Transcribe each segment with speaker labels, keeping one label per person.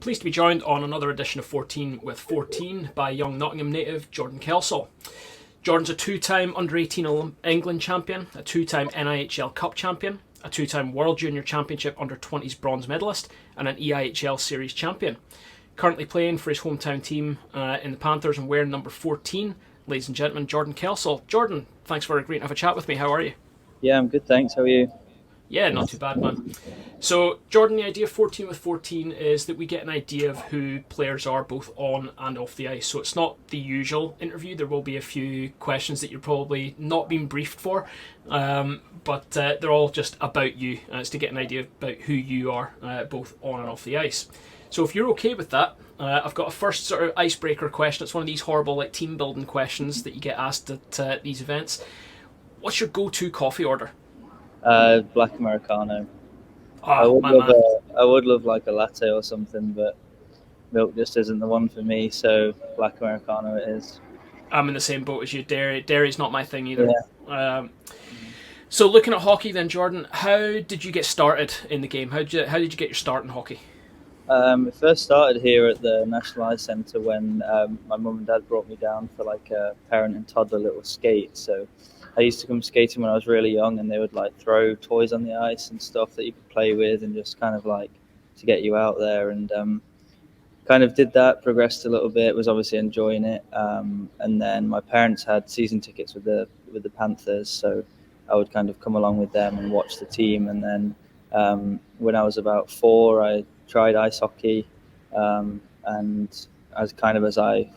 Speaker 1: pleased to be joined on another edition of 14 with 14 by young Nottingham native Jordan Kelsall. Jordan's a two-time under-18 England champion, a two-time NIHL Cup champion, a two-time World Junior Championship under-20s bronze medalist, and an EIHL Series champion. Currently playing for his hometown team in the Panthers and wearing number 14, ladies and gentlemen, Jordan Kelsall. Jordan, thanks for agreeing to have a chat with me. How are you?
Speaker 2: Yeah, I'm good, thanks. How are you?
Speaker 1: Yeah, not too bad, man. So, Jordan, the idea of 14 with 14 is that we get an idea of who players are both on and off the ice. So it's not the usual interview. There will be a few questions that you're probably not being briefed for, but they're all just about you. It's to get an idea about who you are, both on and off the ice. So if you're okay with that, I've got a first sort of icebreaker question. It's one of these horrible team building questions that you get asked at these events. What's your go-to coffee order?
Speaker 2: Black Americano.
Speaker 1: Oh,
Speaker 2: I would love like a latte or something, but milk just isn't the one for me. So Black Americano it is.
Speaker 1: I'm in the same boat as you. Dairy's not my thing either.
Speaker 2: Yeah.
Speaker 1: So looking at hockey then, Jordan, how did you get started in the game? How did you get your start in hockey?
Speaker 2: It first started here at the National Ice Centre when my mum and dad brought me down for like a parent and toddler little skate. So I used to come skating when I was really young, and they would like throw toys on the ice and stuff that you could play with, and just kind of like to get you out there. And kind of did that, progressed a little bit, was obviously enjoying it. And then my parents had season tickets with the Panthers, so I would kind of come along with them and watch the team. And then when I was about 4, I tried ice hockey, and as I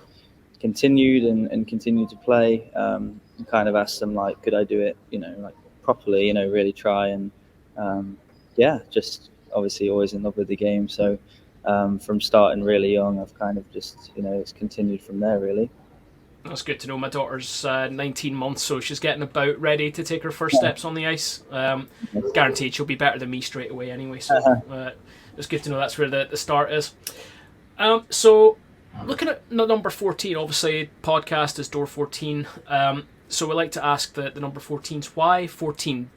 Speaker 2: continued and continued to play, kind of asked them like, could I do it, like properly, really try. And just obviously always in love with the game. So from starting really young, I've kind of just, it's continued from there really.
Speaker 1: That's good to know. My daughter's 19 months, so she's getting about ready to take her first steps on the ice. Guaranteed she'll be better than me straight away anyway, so it's good to know that's where the start is. So looking at number 14, obviously podcast is door 14. So we like to ask the number 14s, why 14?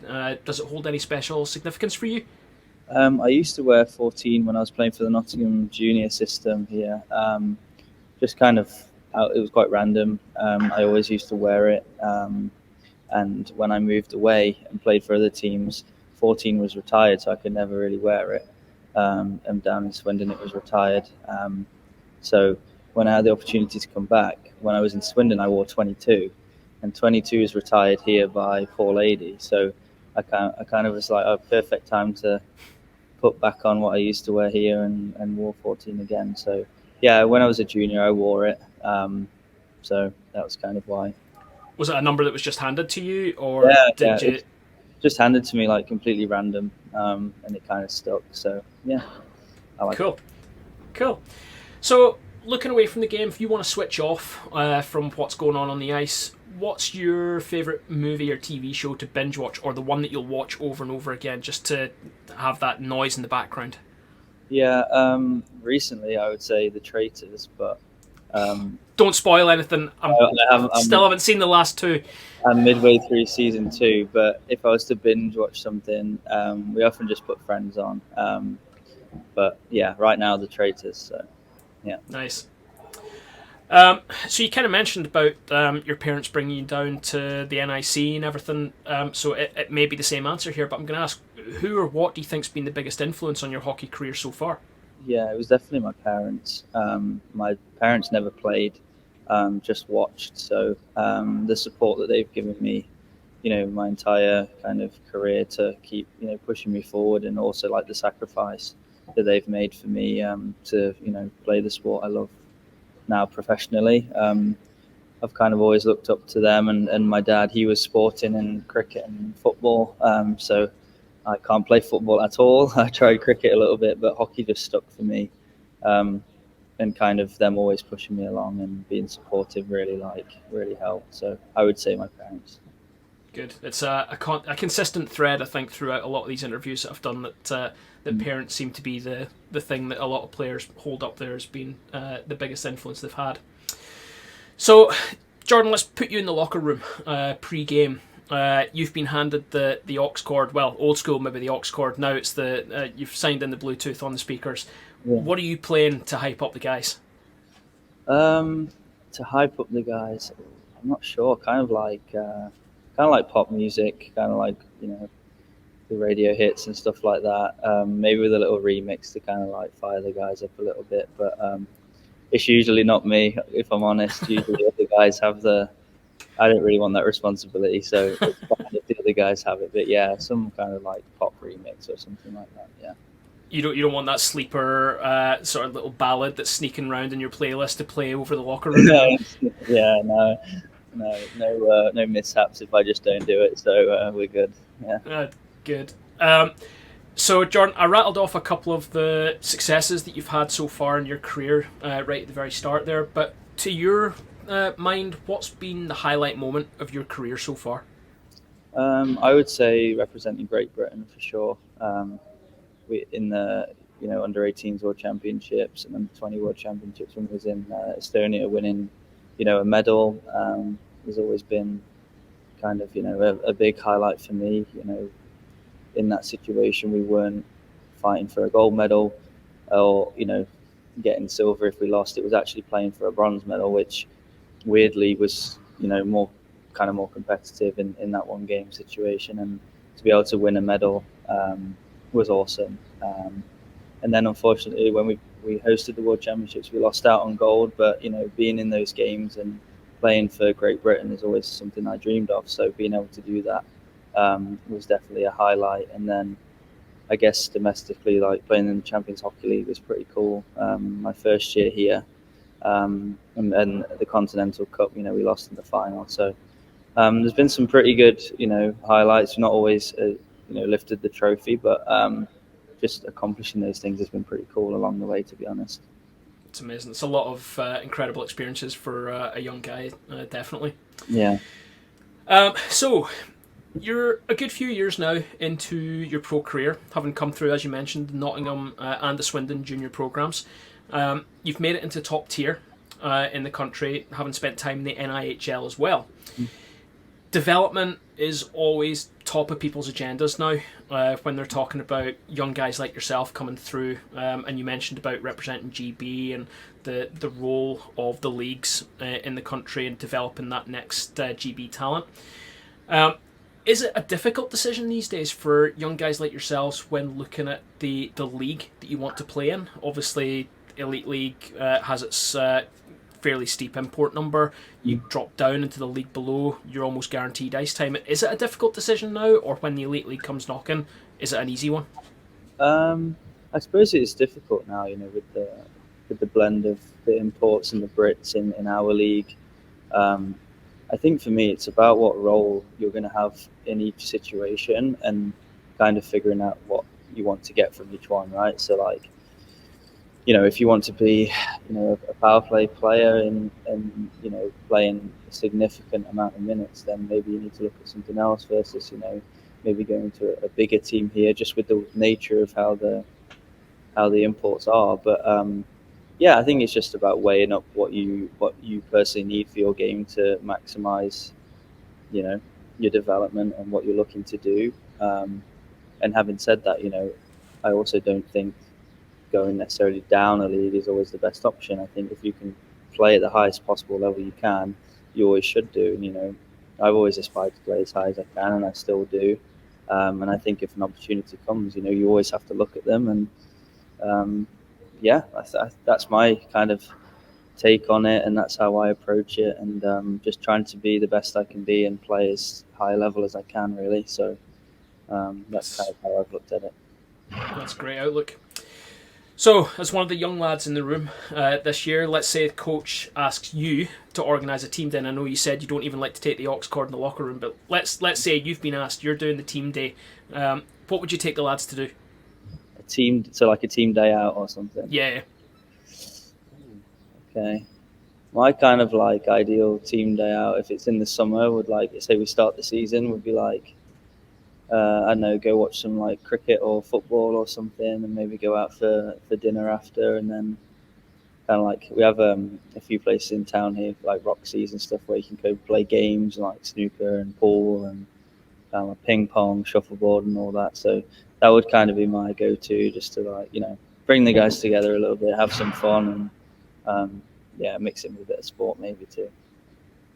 Speaker 1: Does it hold any special significance for you?
Speaker 2: I used to wear 14 when I was playing for the Nottingham junior system here. Just kind of, it was quite random. I always used to wear it. And when I moved away and played for other teams, 14 was retired, so I could never really wear it. And down in Swindon, it was retired. So when I had the opportunity to come back, when I was in Swindon, I wore 22. And 22 is retired here by Paul Adey. So I kind of was like, perfect time to put back on what I used to wear here and wore 14 again. So yeah, when I was a junior, I wore it. So that was kind of why.
Speaker 1: Was it a number that was just handed to you, or did you?
Speaker 2: Just handed to me like completely random, and it kind of stuck. So yeah, I like it.
Speaker 1: Cool. So looking away from the game, if you want to switch off from what's going on the ice, what's your favourite movie or TV show to binge watch, or the one that you'll watch over and over again just to have that noise in the background?
Speaker 2: Yeah, recently I would say The Traitors, but
Speaker 1: don't spoil anything. I haven't seen the last 2.
Speaker 2: I'm midway through season 2, but if I was to binge watch something, we often just put Friends on. But yeah, right now The Traitors. So yeah,
Speaker 1: nice. So you kind of mentioned about your parents bringing you down to the NIC and everything. So it may be the same answer here, but I'm going to ask, who or what do you think's been the biggest influence on your hockey career so far?
Speaker 2: Yeah, it was definitely my parents. My parents never played, just watched. So the support that they've given me, my entire kind of career to keep, pushing me forward, and also like the sacrifice that they've made for me to, play the sport I love now professionally. I've kind of always looked up to them, and my dad, he was sporting in cricket and football. So I can't play football at all. I tried cricket a little bit, but hockey just stuck for me. And kind of them always pushing me along and being supportive really helped. So I would say my parents.
Speaker 1: Good. It's a consistent thread, I think, throughout a lot of these interviews that I've done, that parents seem to be the thing that a lot of players hold up there as being the biggest influence they've had. So, Jordan, let's put you in the locker room pre-game. You've been handed the aux cord, well, old school maybe the aux cord. Now it's you've signed in the Bluetooth on the speakers. Yeah. What are you playing to hype up the guys?
Speaker 2: To hype up the guys, I'm not sure. Kind of like pop music, kind of like the radio hits and stuff like that. Maybe with a little remix to kind of like fire the guys up a little bit, but it's usually not me, if I'm honest. Usually the guys have I don't really want that responsibility, so it's fine if the other guys have it. But yeah, some kind of like pop remix or something like that. Yeah.
Speaker 1: You don't want that sleeper sort of little ballad that's sneaking around in your playlist to play over the locker room.
Speaker 2: No mishaps if I just don't do it. So we're good. Yeah.
Speaker 1: Good. So, Jordan, I rattled off a couple of the successes that you've had so far in your career right at the very start there. But to your mind, what's been the highlight moment of your career so far?
Speaker 2: I would say representing Great Britain for sure. In the under 18s World Championships and under 20 World Championships when I was in Estonia, winning a medal has always been kind of a big highlight for me. In that situation, we weren't fighting for a gold medal or getting silver if we lost. It was actually playing for a bronze medal, which weirdly was more competitive in that one game situation, and to be able to win a medal was awesome. And then unfortunately when we hosted the World Championships, we lost out on gold, but being in those games and playing for Great Britain is always something I dreamed of, so being able to do that was definitely a highlight. And then I guess domestically, like playing in the Champions Hockey League was pretty cool. My first year here, and the Continental Cup, we lost in the final. So there's been some pretty good, highlights. Not always, lifted the trophy, but just accomplishing those things has been pretty cool along the way, to be honest.
Speaker 1: It's amazing. It's a lot of incredible experiences for a young guy, definitely.
Speaker 2: Yeah.
Speaker 1: So, you're a good few years now into your pro career, having come through, as you mentioned, the Nottingham and the Swindon junior programmes. You've made it into top tier in the country, having spent time in the NIHL as well. Development is always top of people's agendas now when they're talking about young guys like yourself coming through, and you mentioned about representing GB and the role of the leagues in the country and developing that next GB talent. Is it a difficult decision these days for young guys like yourselves when looking at the league that you want to play in? Obviously, Elite League has its fairly steep import number. You drop down into the league below, you're almost guaranteed ice time. Is it a difficult decision now, or when the Elite League comes knocking, is it an easy one?
Speaker 2: I suppose it is difficult now, with the blend of the imports and the Brits in our league. I think for me, it's about what role you're going to have in each situation and kind of figuring out what you want to get from each one, right? So, like, if you want to be, a power play player and playing a significant amount of minutes, then maybe you need to look at something else versus, maybe going to a bigger team here, just with the nature of how the imports are. But yeah, I think it's just about weighing up what you personally need for your game to maximize, your development and what you're looking to do. And having said that, I also don't think going necessarily down a league is always the best option. I think if you can play at the highest possible level you can, you always should do. And, I've always aspired to play as high as I can, and I still do. And I think if an opportunity comes, you always have to look at them. And yeah, that's my kind of take on it, and that's how I approach it. And just trying to be the best I can be and play as high level as I can, really. So that's kind of how I've looked at it.
Speaker 1: That's a great outlook. So, as one of the young lads in the room this year, let's say the coach asks you to organise a team day. And I know you said you don't even like to take the aux cord in the locker room, but let's say you've been asked, you're doing the team day. What would you take the lads to do?
Speaker 2: A team day out or something?
Speaker 1: Yeah.
Speaker 2: Okay. My kind of like ideal team day out, if it's in the summer, would say we start the season, would be like, I don't know, go watch some like cricket or football or something, and maybe go out for dinner after, and then kind of like we have a few places in town here like Roxy's and stuff where you can go play games like snooker and pool, and ping pong, shuffleboard, and all that. So that would kind of be my go-to, just to like bring the guys together a little bit, have some fun, and mix it with a bit of sport maybe too.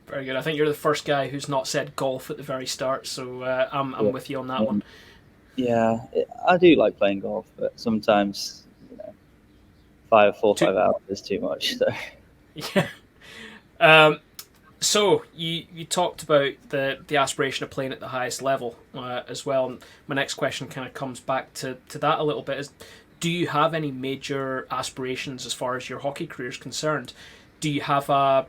Speaker 1: Very good. I think you're the first guy who's not said golf at the very start, so I'm with you on that one.
Speaker 2: Yeah, I do like playing golf, but sometimes 5 hours is too much. So.
Speaker 1: Yeah. So you talked about the aspiration of playing at the highest level as well. And my next question kind of comes back to that a little bit. Is, do you have any major aspirations as far as your hockey career is concerned? Do you have a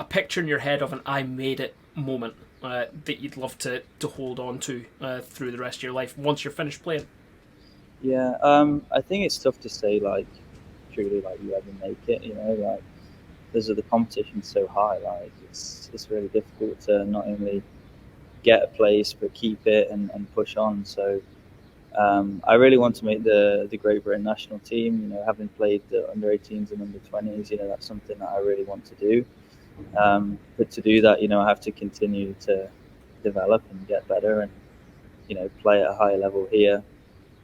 Speaker 1: picture in your head of an "I made it" moment that you'd love to hold on to through the rest of your life once you're finished playing?
Speaker 2: Yeah, I think it's tough to say like truly like you ever make it. Like because the competition's so high, like it's really difficult to not only get a place but keep it and push on. So I really want to make the Great Britain national team. Having played the under-18s and under-20s, that's something that I really want to do. But to do that, I have to continue to develop and get better, and play at a higher level here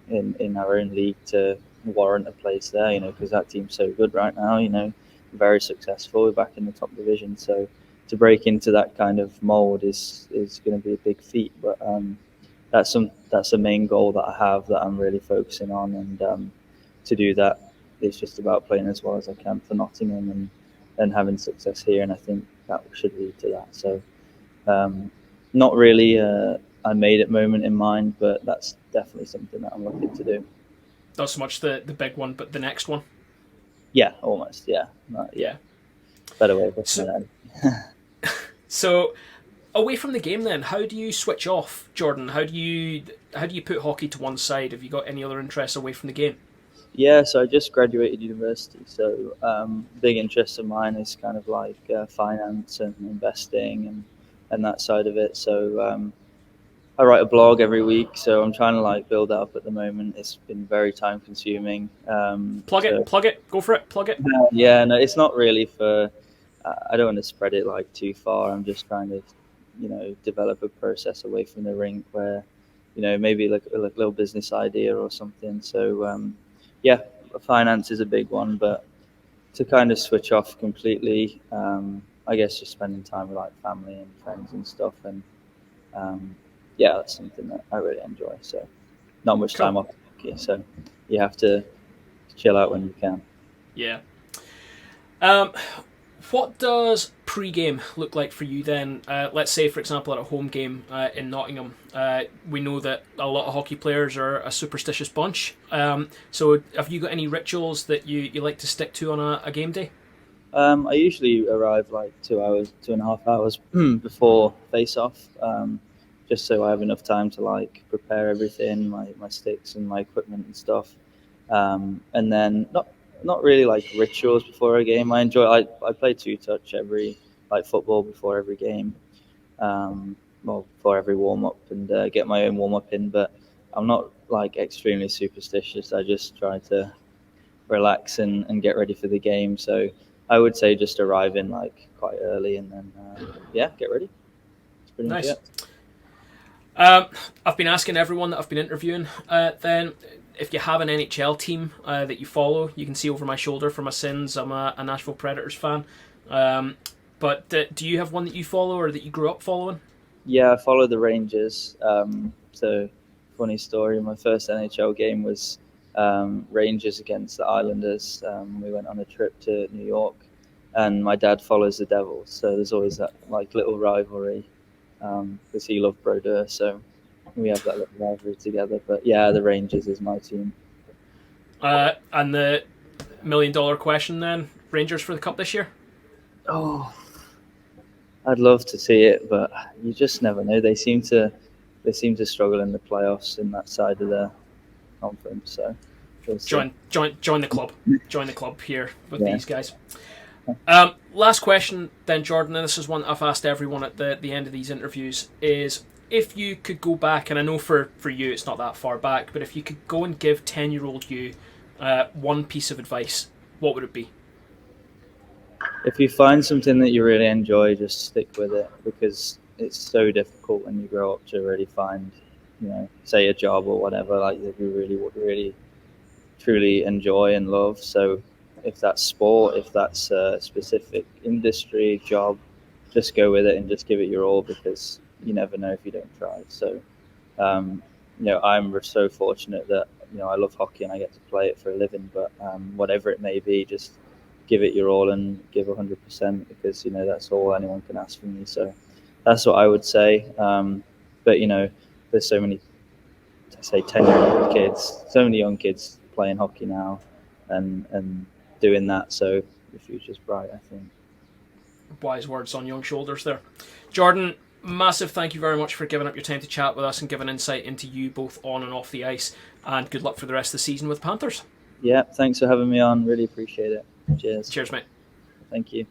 Speaker 2: in our own league to warrant a place there. Because that team's so good right now. Very successful. We're back in the top division, so to break into that kind of mold is going to be a big feat. But that's the main goal that I have, that I'm really focusing on, and to do that, it's just about playing as well as I can for Nottingham and having success here, and I think that should lead to that. So not really I made it moment in mind, but that's definitely something that I'm looking to do.
Speaker 1: Not so much the big one, but the next one.
Speaker 2: Yeah, almost. Yeah. Better way of looking at it.
Speaker 1: So, away from the game, then, how do you switch off, Jordan? How do you put hockey to one side? Have you got any other interests away from the game?
Speaker 2: Yeah, so I just graduated university, so big interest of mine is kind of like finance and investing and that side of it. So I write a blog every week, so I'm trying to like build that up at the moment. It's been very time consuming.
Speaker 1: Plug it, go for it, plug it.
Speaker 2: Yeah, no, it's not really for. I don't want to spread it like too far. I'm just trying to, develop a process away from the rink where, maybe like a little business idea or something. So yeah, finance is a big one, but to kind of switch off completely, I guess just spending time with like family and friends and stuff, and yeah, that's something that I really enjoy. So not much time off hockey, so you have to chill out when you can.
Speaker 1: Yeah. What does pre-game look like for you then? Let's say, for example, at a home game in Nottingham. We know that a lot of hockey players are a superstitious bunch. So have you got any rituals that you like to stick to on a game day?
Speaker 2: I usually arrive like 2.5 hours before face-off, just so I have enough time to like prepare everything, my sticks and my equipment and stuff. And then not really like rituals before a game. I play two-touch every like football before every game, before every warm-up, and get my own warm-up in. But I'm not like extremely superstitious. I just try to relax and get ready for the game. So I would say just arrive in like quite early, and then get ready. It's pretty
Speaker 1: nice.
Speaker 2: Much it.
Speaker 1: I've been asking everyone that I've been interviewing then if you have an NHL team that you follow. You can see over my shoulder for my sins, I'm a Nashville Predators fan. But do you have one that you follow or that you grew up following?
Speaker 2: Yeah, I follow the Rangers. So funny story, my first NHL game was Rangers against the Islanders. We went on a trip to New York, and my dad follows the Devils, so there's always that like little rivalry because he loved Brodeur, so we have that little rivalry together. But yeah, the Rangers is my team.
Speaker 1: And the $1 million question then, Rangers for the Cup this year?
Speaker 2: Oh, I'd love to see it, but you just never know. They seem to struggle in the playoffs in that side of the conference. So
Speaker 1: join the club. Join the club here with these guys. Last question then, Jordan, and this is one I've asked everyone at the end of these interviews, is if you could go back, and I know for you it's not that far back, but if you could go and give 10-year-old you one piece of advice, what would it be?
Speaker 2: If you find something that you really enjoy, just stick with it, because it's so difficult when you grow up to really find, say a job or whatever, like that you really truly enjoy and love. So if that's sport, if that's a specific industry, job, just go with it and just give it your all, because you never know if you don't try. So, um, I'm so fortunate that, I love hockey and I get to play it for a living, but whatever it may be, just give it your all and give 100%, because, that's all anyone can ask from you. So that's what I would say. But, there's so many, say 10-year-old kids, so many young kids playing hockey now and doing that. So the future's bright, I think.
Speaker 1: Wise words on young shoulders there. Jordan, massive thank you very much for giving up your time to chat with us and giving insight into you both on and off the ice, and good luck for the rest of the season with Panthers.
Speaker 2: Yeah, thanks for having me on. Really appreciate it. Cheers.
Speaker 1: Cheers, mate.
Speaker 2: Thank you.